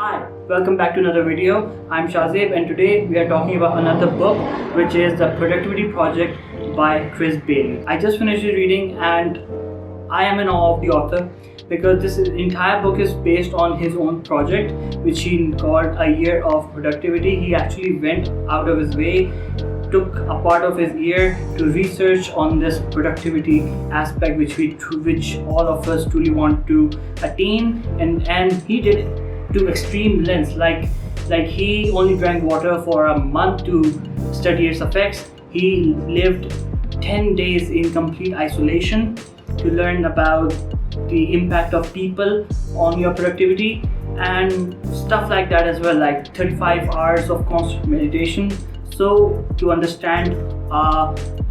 Hi, welcome back to another video. I'm Shazib and today we are talking about another book which is The Productivity Project by Chris Bailey. I just finished reading and I am in awe of the author because this entire book is based on his own project which he called A Year of Productivity. He actually went out of his way, took a part of his year to research on this productivity aspect which all of us truly want to attain, and he did it to extreme lengths, like he only drank water for a month to study its effects. He lived 10 days in complete isolation to learn about the impact of people on your productivity and stuff like that as well, like 35 hours of constant meditation. So to understand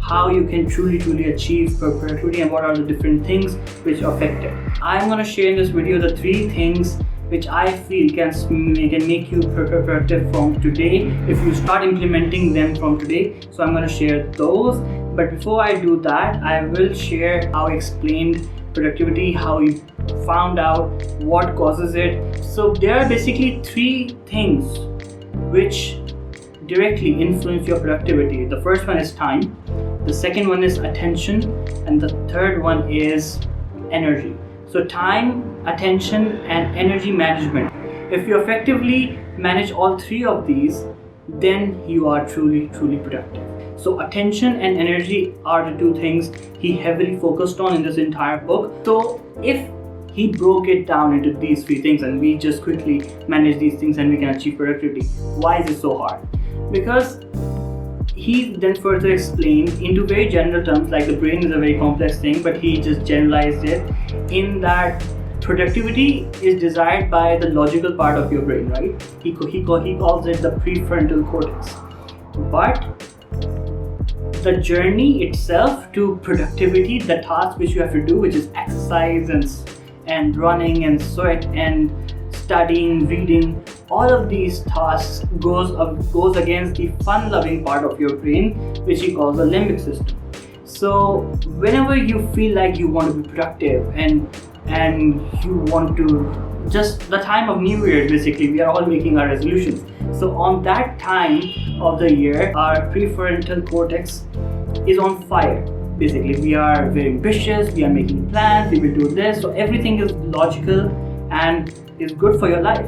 how you can truly achieve productivity and what are the different things which affect it. I'm going to share in this video the 3 things which I feel can make you productive from today if you start implementing them from today. So I'm going to share those, but before I do that, I will share how I explained productivity, how we found out what causes it. So there are basically 3 things which directly influence your productivity. The first one is time, the second one is attention, and the third one is energy. So time, attention, and energy management. If you effectively manage all 3 of these, then you are truly productive. So attention and energy are the 2 things he heavily focused on in this entire book. So if he broke it down into these 3 things and we just quickly manage these things and we can achieve productivity, why is it so hard? Because he then further explained into very general terms, like the brain is a very complex thing, but he just generalized it in that productivity is desired by the logical part of your brain, right? He calls it the prefrontal cortex. But the journey itself to productivity, the task which you have to do, which is exercise and running and sweat and studying, reading, all of these tasks goes against the fun-loving part of your brain, which he calls the limbic system. So whenever you feel like you want to be productive and you want to, just the time of New Year, basically, we are all making our resolutions. So on that time of the year, our prefrontal cortex is on fire. Basically, we are very ambitious, we are making plans, we will do this. So everything is logical and is good for your life.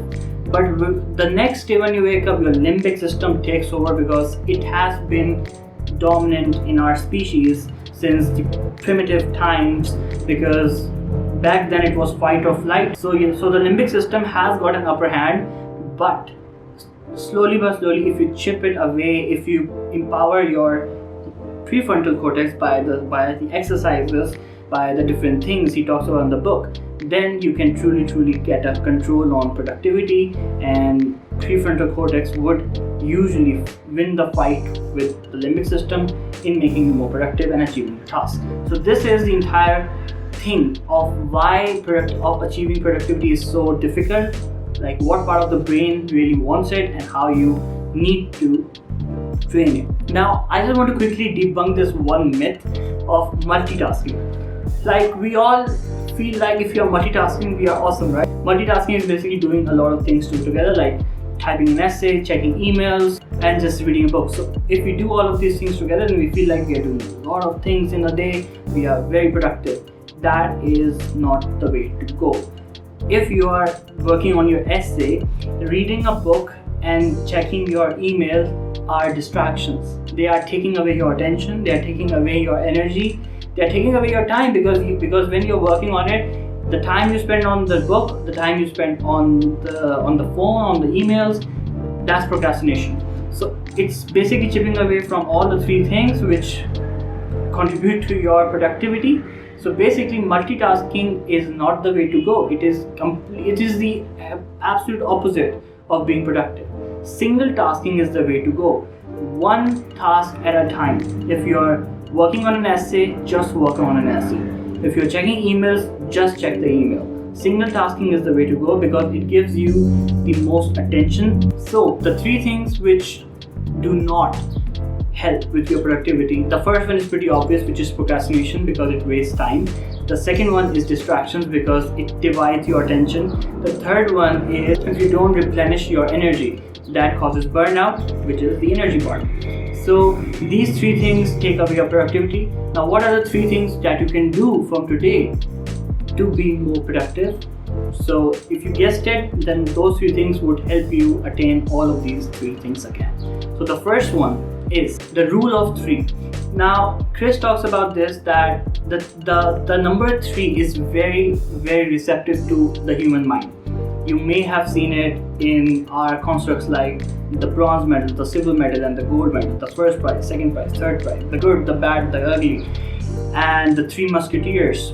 But the next day when you wake up, your limbic system takes over because it has been dominant in our species since the primitive times, because back then it was fight or flight. So the limbic system has got an upper hand, but slowly if you chip it away, if you empower your prefrontal cortex by the exercises, by the different things he talks about in the book, then you can truly get a control on productivity, and prefrontal cortex would usually win the fight with the limbic system in making you more productive and achieving the task. So this is the entire thing of why achieving productivity is so difficult, like what part of the brain really wants it and how you need to train it. Now I just want to quickly debunk this one myth of multitasking. Like, we all feel like if you're multitasking, we are awesome, right? Multitasking is basically doing a lot of things together, like typing an essay, checking emails, and just reading a book. So if we do all of these things together, then we feel like we are doing a lot of things in a day, we are very productive. That is not the way to go. If you are working on your essay, reading a book and checking your email are distractions. They are taking away your attention, they are taking away your energy, they're taking away your time, because when you're working on it, the time you spend on the book, the time you spend on the phone, on the emails, that's procrastination. So it's basically chipping away from all the 3 things which contribute to your productivity. So basically, multitasking is not the way to go. It is the absolute opposite of being productive. Single tasking is the way to go. One task at a time. If you're working on an essay, just work on an essay. If you're checking emails, just check the email. Single tasking is the way to go because it gives you the most attention. So the 3 things which do not help with your productivity. The first one is pretty obvious, which is procrastination, because it wastes time. The second one is distractions, because it divides your attention. The third one is if you don't replenish your energy, that causes burnout, which is the energy part. So these three things take away your productivity. Now, what are the three things that you can do from today to be more productive? So if you guessed it, then those three things would help you attain all of these three things again. So the first one is the rule of three. Now, Chris talks about this, that the number 3 is very, very receptive to the human mind. You may have seen it in our constructs like the bronze medal, the silver medal, and the gold medal, the first prize, second prize, third prize, the good, the bad, the ugly, and the 3 musketeers.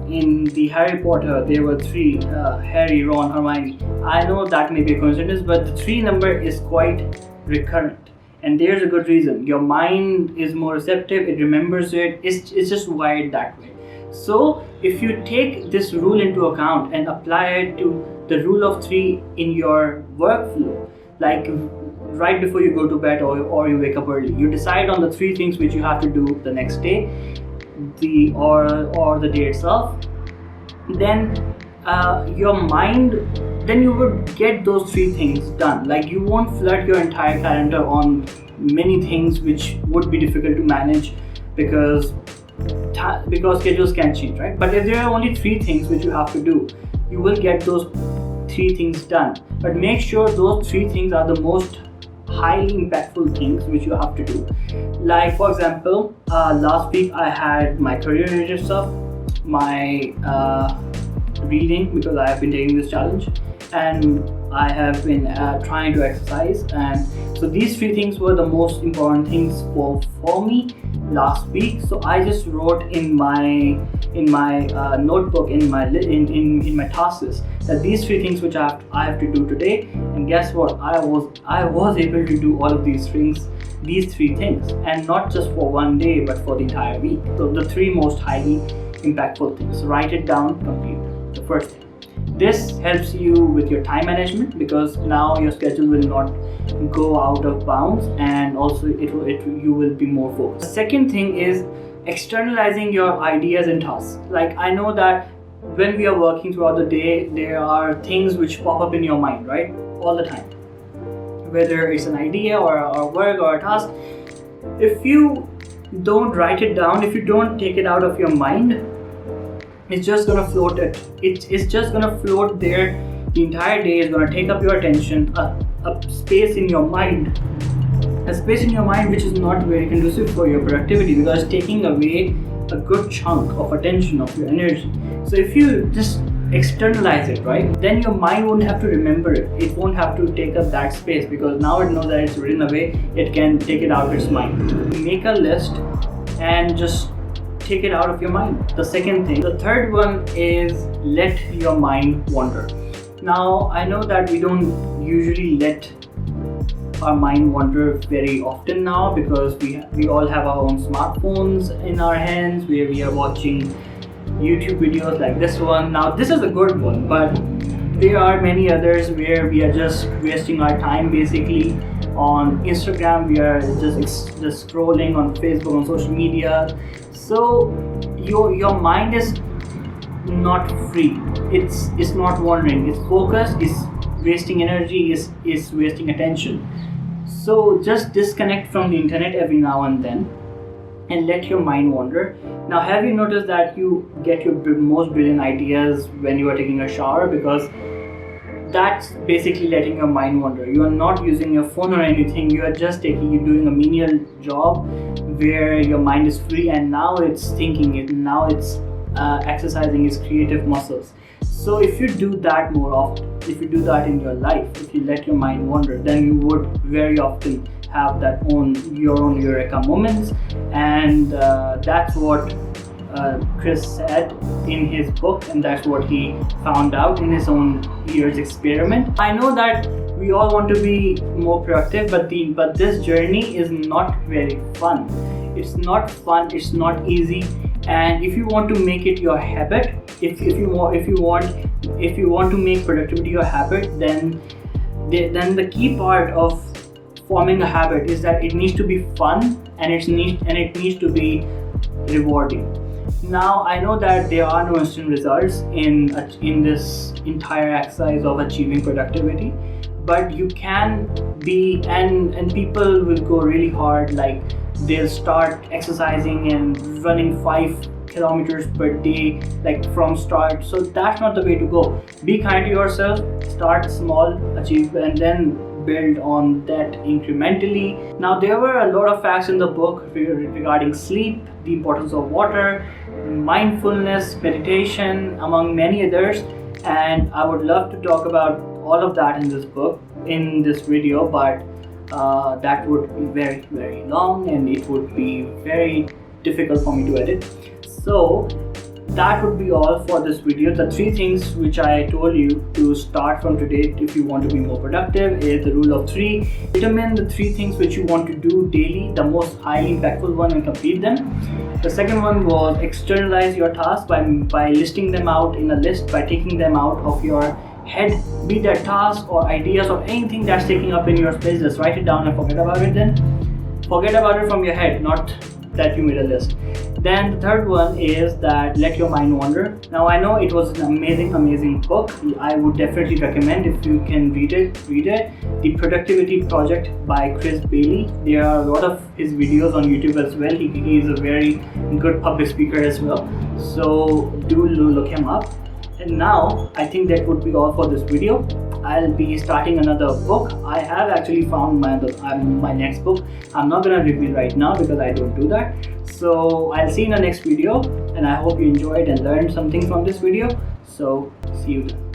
In the Harry Potter, there were 3, Harry, Ron, Hermione. I know that may be a coincidence, but the 3 number is quite recurrent. And there's a good reason. Your mind is more receptive, it remembers it, it's just wired that way. So if you take this rule into account and apply it to the rule of 3 in your workflow, like right before you go to bed or you wake up early, you decide on the 3 things which you have to do the next day, or the day itself, then your mind, then you would get those 3 things done. Like, you won't flood your entire calendar on many things which would be difficult to manage because schedules can change, right? But if there are only 3 things which you have to do, you will get those 3 things done. But make sure those 3 things are the most highly impactful things which you have to do. Like, for example, last week I had my career related stuff, my reading, because I have been taking this challenge, and I have been trying to exercise, and so these 3 things were the most important things for me last week. So I just wrote in my notebook, in my task list, that these 3 things which I have to do today, and guess what, I was able to do all of these 3 things, and not just for one day but for the entire week. So the 3 most highly impactful things, write it down, complete it. The first thing, this helps you with your time management, because now your schedule will not go out of bounds, and also you will be more focused. The second thing is externalizing your ideas and tasks. Like, I know that when we are working throughout the day, there are things which pop up in your mind, right? All the time. Whether it's an idea or a work or a task, if you don't write it down, if you don't take it out of your mind, it's just gonna float it's just gonna float there the entire day. Is gonna take up your attention, a space in your mind, which is not very conducive for your productivity, because it's taking away a good chunk of attention, of your energy. So if you just externalize it, right, then your mind won't have to remember it. It won't have to take up that space, because now it knows that it's written away. It can take it out of its mind. Make a list and just take it out of your mind. The second thing. The third one is let your mind wander. Now, I know that we don't usually let our mind wander very often now, because we all have our own smartphones in our hands where we are watching YouTube videos like this one. Now, this is a good one, but there are many others where we are just wasting our time. Basically, on Instagram, we are just scrolling, on Facebook, on social media. So your mind is not free. It's not wandering. It's focused. It's wasting energy. Is wasting attention. So just disconnect from the internet every now and then, and let your mind wander. Now, have you noticed that you get your most brilliant ideas when you are taking a shower? Because that's basically letting your mind wander. You are not using your phone or anything. You are just doing a menial job where your mind is free, and now it's thinking it. Now it's exercising its creative muscles. So if you do that more often, if you do that in your life, if you let your mind wander, then you would very often have your own eureka moments, and that's what Chris said in his book, and that's what he found out in his own year's experiment. I know that we all want to be more productive, but this journey is not very fun. It's not fun. It's not easy. And if you want to make it your habit, if you want to make productivity your habit, then the key part of forming a habit is that it needs to be fun, and it needs to be rewarding. Now I know that there are no instant results in this entire exercise of achieving productivity, but you can be, and people will go really hard, like they'll start exercising and running 5 kilometers per day, like from start. So that's not the way to go. Be kind to yourself, start small, achieve, and then build on that incrementally. Now there were a lot of facts in the book regarding sleep, the importance of water, mindfulness, meditation, among many others, and I would love to talk about all of that in this book, in this video, but that would be very, very long and it would be very difficult for me to edit. So that would be all for this video. The 3 things which I told you to start from today if you want to be more productive is the rule of 3. Determine the 3 things which you want to do daily, the most highly impactful one, and complete them. The second one was externalize your tasks by listing them out in a list, by taking them out of your head, be that task or ideas or anything that's taking up in your space. Just write it down and forget about it. Then forget about it from your head, not that you made a list. Then the third one is that let your mind wander. Now I know it was an amazing book. I would definitely recommend, if you can read it, The Productivity Project by Chris Bailey. There are a lot of his videos on YouTube as well. He is a very good public speaker as well, so do look him up. And now I think that would be all for this video. I'll be starting another book. I have actually found my next book. I'm not gonna reveal right now because I don't do that. So I'll see you in the next video, and I hope you enjoyed and learned something from this video. So see you then.